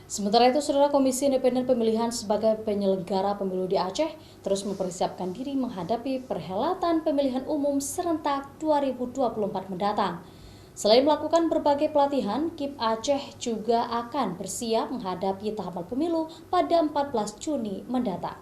Sementara itu, Saudara, Komisi Independen Pemilihan sebagai penyelenggara pemilu di Aceh terus mempersiapkan diri menghadapi perhelatan pemilihan umum serentak 2024 mendatang. Selain melakukan berbagai pelatihan, KIP Aceh juga akan bersiap menghadapi tahapan pemilu pada 14 Juni mendatang.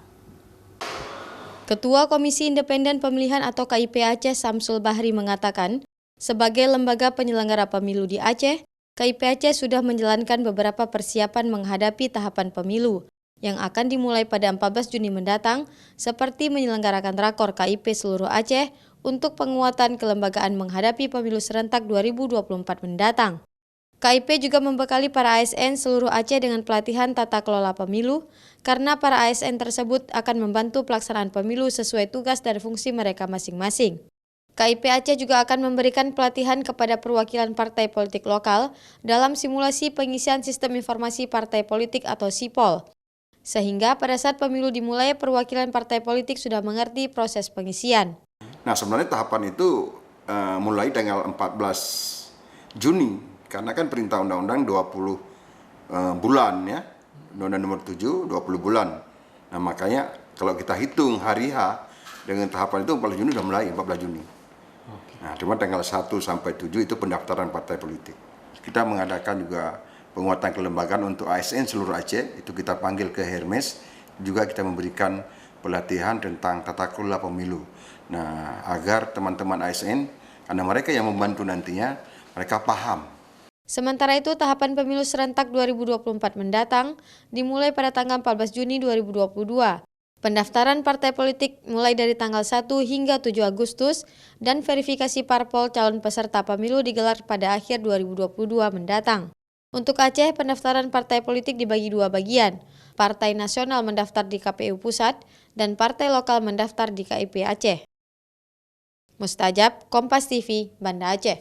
Ketua Komisi Independen Pemilihan atau KIP Aceh Samsul Bahri mengatakan, sebagai lembaga penyelenggara pemilu di Aceh, KIP Aceh sudah menjalankan beberapa persiapan menghadapi tahapan pemilu yang akan dimulai pada 14 Juni mendatang, seperti menyelenggarakan rakor KIP seluruh Aceh untuk penguatan kelembagaan menghadapi pemilu serentak 2024 mendatang. KIP juga membekali para ASN seluruh Aceh dengan pelatihan tata kelola pemilu, karena para ASN tersebut akan membantu pelaksanaan pemilu sesuai tugas dan fungsi mereka masing-masing. KIP Aceh juga akan memberikan pelatihan kepada perwakilan partai politik lokal dalam simulasi pengisian sistem informasi partai politik atau SIPOL. Sehingga pada saat pemilu dimulai, perwakilan partai politik sudah mengerti proses pengisian. Nah, sebenarnya tahapan itu mulai tanggal 14 Juni, karena kan perintah undang-undang 20 bulan ya, Undang-Undang nomor 7, 20 bulan. Nah, makanya kalau kita hitung hari H dengan tahapan itu 14 Juni sudah mulai, 14 Juni. Nah, cuma tanggal 1 sampai 7 itu pendaftaran partai politik. Kita mengadakan juga penguatan kelembagaan untuk ASN seluruh Aceh, itu kita panggil ke Hermes, juga kita memberikan pelatihan tentang tata kelola pemilu. Nah, agar teman-teman ASN, karena mereka yang membantu nantinya, mereka paham. Sementara itu, tahapan pemilu serentak 2024 mendatang dimulai pada tanggal 14 Juni 2022. Pendaftaran partai politik mulai dari tanggal 1 hingga 7 Agustus dan verifikasi parpol calon peserta pemilu digelar pada akhir 2022 mendatang. Untuk Aceh, pendaftaran partai politik dibagi dua bagian. Partai nasional mendaftar di KPU Pusat dan partai lokal mendaftar di KIP Aceh. Mustajab, Kompas TV, Banda Aceh.